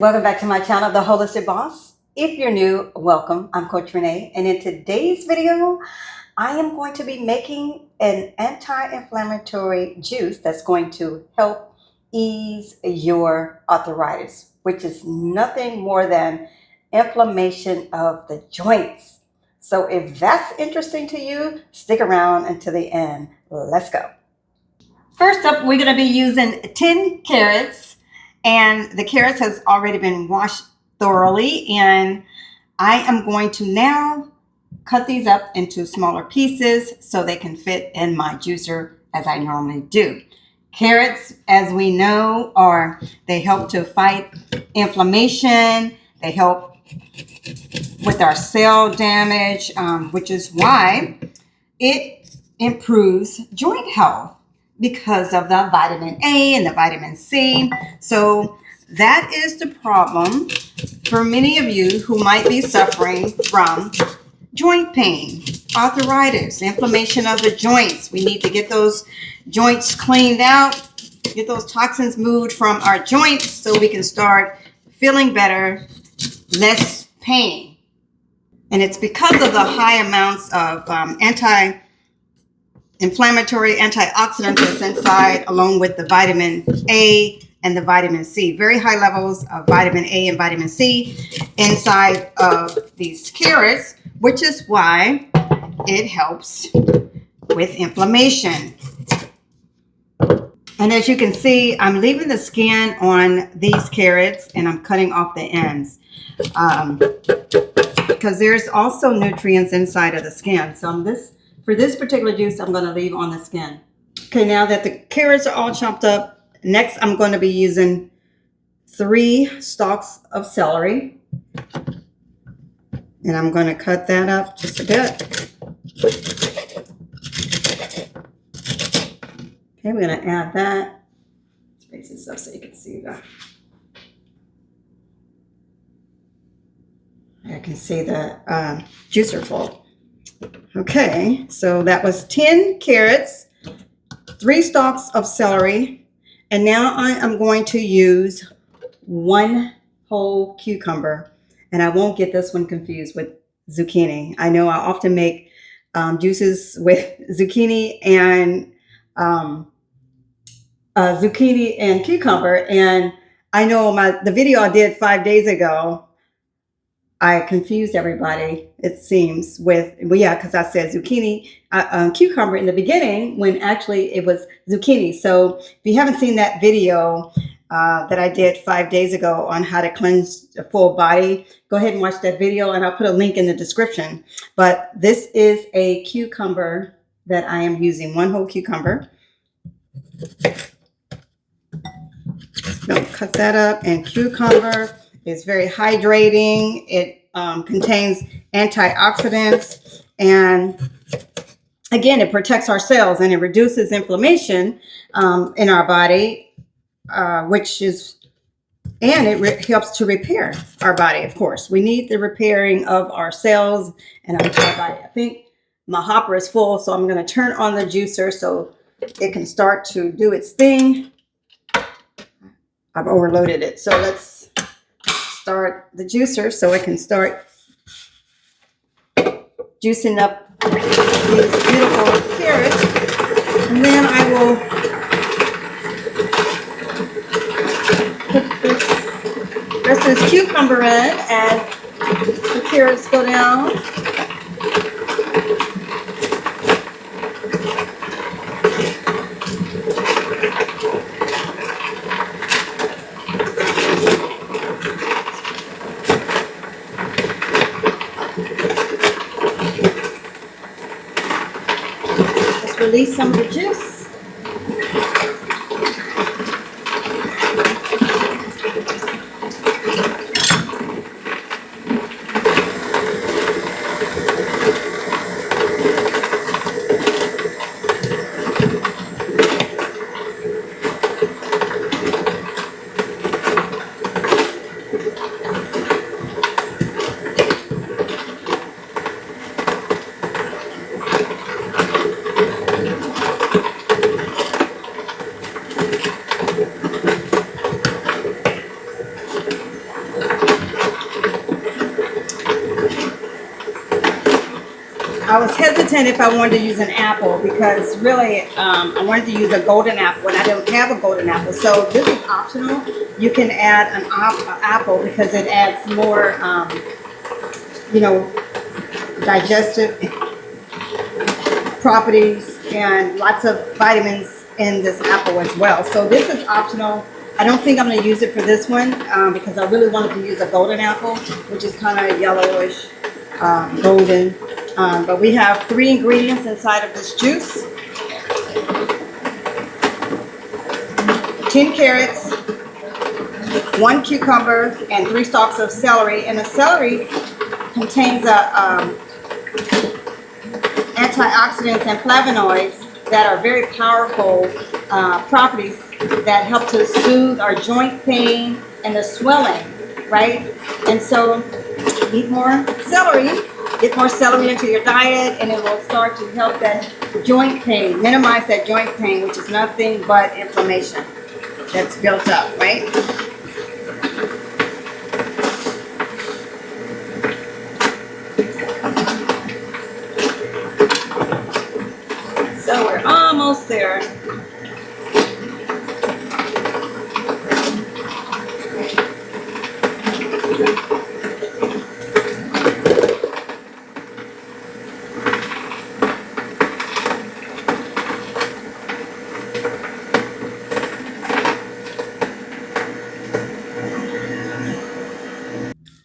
Welcome back to my channel, The Holistic Boss. If you're new, welcome. I'm Coach Renee, and in today's video, I am going to be making an anti-inflammatory juice that's going to help ease your arthritis, which is nothing more than inflammation of the joints. So if that's interesting to you, stick around until the end. Let's go. First up, we're going to be using 10 carrots. And the carrots has already been washed thoroughly, and I am going to now cut these up into smaller pieces so they can fit in my juicer as I normally do. Carrots, as we know, they help to fight inflammation. They help with our cell damage, which is why it improves joint health, because of the vitamin A and the vitamin C. So that is the problem for many of you who might be suffering from joint pain, arthritis, inflammation of the joints. We need to get those joints cleaned out, get those toxins moved from our joints so we can start feeling better, less pain. And it's because of the high amounts of anti-inflammatory antioxidants that's inside, along with the vitamin A and the vitamin C. Very high levels of vitamin A and vitamin C inside of these carrots, which is why it helps with inflammation. And as you can see, I'm leaving the skin on these carrots and I'm cutting off the ends because there's also nutrients inside of the skin. So for this particular juice, I'm going to leave on the skin. Okay, now that the carrots are all chopped up, next I'm going to be using 3 stalks of celery. And I'm going to cut that up just a bit. Okay, we're going to add that. Space this up so you can see that. I can see the juicer full. Okay, so that was 10 carrots, 3 stalks of celery, and now I am going to use 1 whole cucumber, and I won't get this one confused with zucchini. I know I often make juices with zucchini and cucumber, and I know the video I did 5 days ago, I confused everybody, it seems, because I said zucchini, cucumber in the beginning when actually it was zucchini. So if you haven't seen that video that I did 5 days ago on how to cleanse the full body, go ahead and watch that video and I'll put a link in the description. But this is a cucumber that I am using, 1 whole cucumber. So cut that up, and cucumber is very hydrating. It contains antioxidants, and again, it protects our cells and it reduces inflammation in our body, it helps to repair our body. Of course, we need the repairing of our cells and our body. I think my hopper is full, so I'm going to turn on the juicer so it can start to do its thing. I've overloaded it, so let's start the juicer so it can start juicing up these beautiful carrots. And then I will put the rest of this cucumber in as the carrots go down. Release some of the juice. I was hesitant if I wanted to use an apple because really I wanted to use a golden apple and I don't have a golden apple. So this is optional. You can add an apple because it adds more, you know, digestive properties and lots of vitamins in this apple as well. So this is optional. I don't think I'm going to use it for this one because I really wanted to use a golden apple, which is kind of yellowish, golden. But we have 3 ingredients inside of this juice. 10 carrots, 1 cucumber, and 3 stalks of celery. And the celery contains antioxidants and flavonoids that are very powerful properties that help to soothe our joint pain and the swelling, right? And so eat more celery. Get more celery into your diet and it will start to help that joint pain, minimize that joint pain, which is nothing but inflammation that's built up, right? So we're almost there.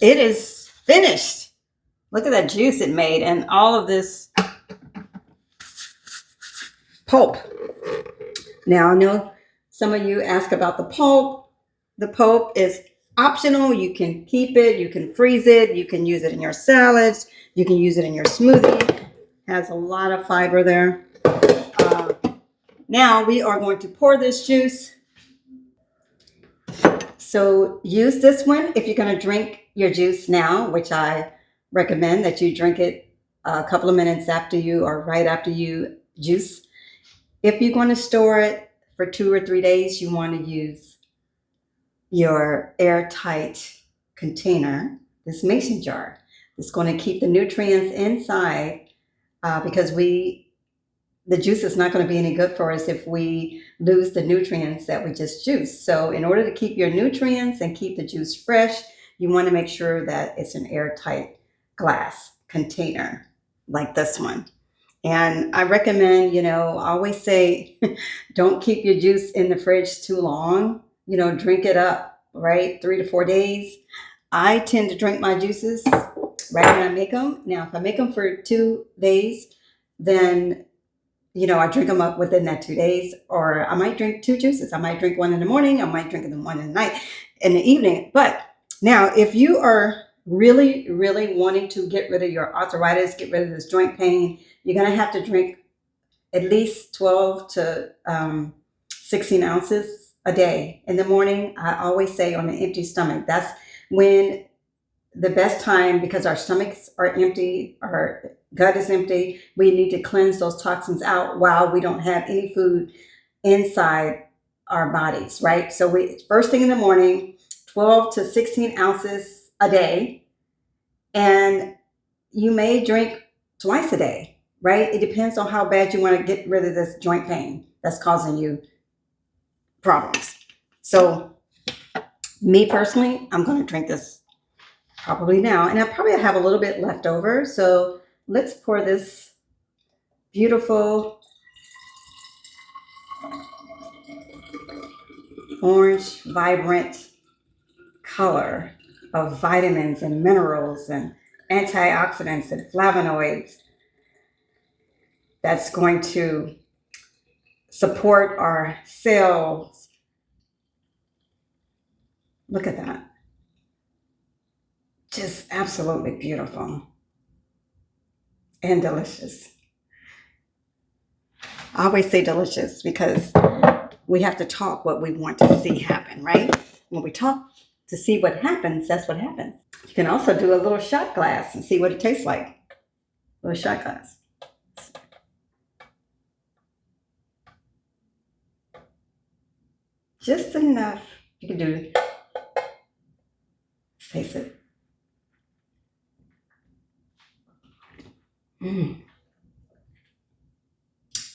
It is finished. Look at that juice it made and all of this pulp. Now, I know some of you ask about the pulp. The pulp is optional. You can keep it, you can freeze it, you can use it in your salads, you can use it in your smoothie. Has a lot of fiber there. Now we are going to pour this juice. So use this one if you're going to drink your juice now, which I recommend that you drink it a couple of minutes after you or right after you juice. If you're going to store it for 2 or 3 days, you want to use your airtight container, this mason jar. It's going to keep the nutrients inside because the juice is not going to be any good for us if we lose the nutrients that we just juiced. So in order to keep your nutrients and keep the juice fresh, you want to make sure that it's an airtight glass container like this one. And I recommend, I always say, don't keep your juice in the fridge too long. Drink it up, right? 3 to 4 days. I tend to drink my juices right when I make them. Now, if I make them for 2 days, then I drink them up within that 2 days, or I might drink 2 juices. I might drink one in the morning. I might drink one in the night, in the evening. But now, if you are really, really wanting to get rid of your arthritis, get rid of this joint pain, you're going to have to drink at least 12 to 16 ounces a day. In the morning, I always say on an empty stomach. That's when the best time, because our stomachs are empty, our gut is empty. We need to cleanse those toxins out while we don't have any food inside our bodies, right? So first thing in the morning, 12 to 16 ounces a day. And you may drink twice a day, right? It depends on how bad you want to get rid of this joint pain that's causing you problems. So me personally, I'm going to drink this probably now. And I probably have a little bit left over. So let's pour this beautiful orange, vibrant color of vitamins and minerals and antioxidants and flavonoids that's going to support our cells. Look at that. Just absolutely beautiful and delicious. I always say delicious because we have to talk what we want to see happen, right? When we talk to see what happens, that's what happens. You can also do a little shot glass and see what it tastes like. A little shot glass. Just enough. You can do, taste it.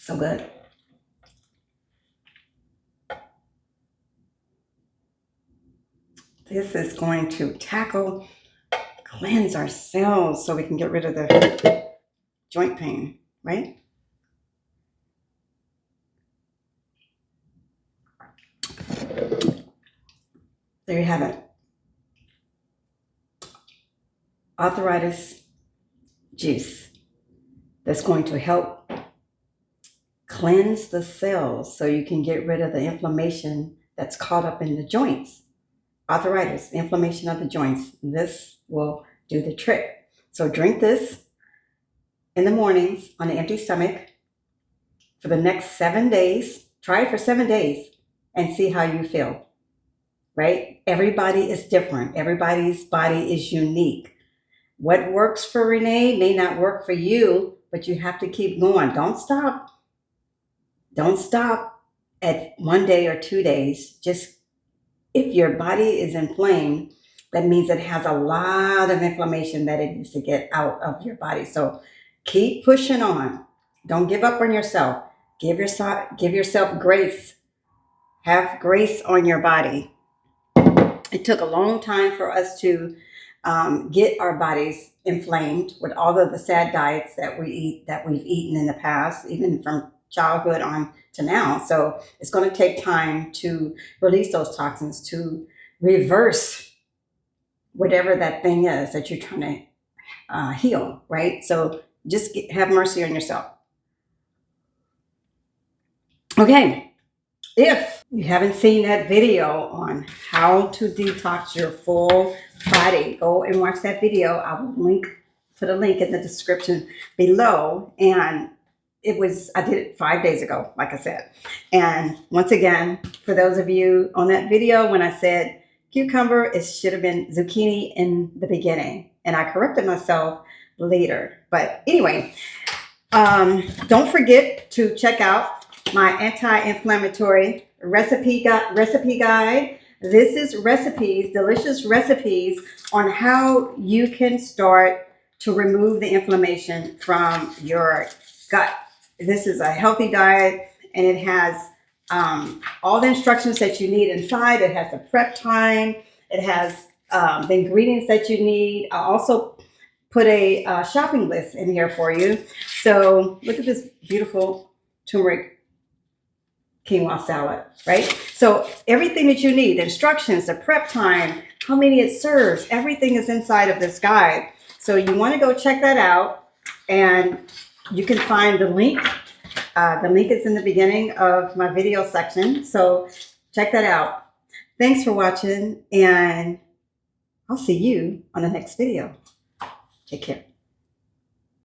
So good. This is going to cleanse our cells so we can get rid of the joint pain, right? There you have it. Arthritis juice that's going to help cleanse the cells so you can get rid of the inflammation that's caught up in the joints. Arthritis, inflammation of the joints. This will do the trick. So drink this in the mornings on an empty stomach for the next 7 days. Try it for 7 days and see how you feel, right? Everybody is different. Everybody's body is unique. What works for Renee may not work for you, but you have to keep going. Don't stop. Don't stop at 1 day or 2 days. Just if your body is inflamed, that means it has a lot of inflammation that it needs to get out of your body. So keep pushing on. Don't give up on yourself. Give yourself grace. Have grace on your body. It took a long time for us to get our bodies inflamed with all of the sad diets that we've eaten in the past, even from childhood on to now. So it's going to take time to release those toxins, to reverse whatever that thing is that you're trying to heal, right? So just have mercy on yourself. Okay, if you haven't seen that video on how to detox your full body, go and watch that video. I will put a link in the description below. And I did it 5 days ago, like I said. And once again, for those of you on that video, when I said cucumber, it should have been zucchini in the beginning. And I corrected myself later. But anyway, don't forget to check out my anti-inflammatory recipe guide. This is recipes, delicious recipes on how you can start to remove the inflammation from your gut. This is a healthy diet, and it has all the instructions that you need inside. It has the prep time. It has the ingredients that you need. I also put a shopping list in here for you. So look at this beautiful turmeric quinoa salad, right? So everything that you need, the instructions, the prep time, how many it serves, everything is inside of this guide. So you want to go check that out, and you can find the link. The link is in the beginning of my video section. So check that out. Thanks for watching, and I'll see you on the next video. Take care.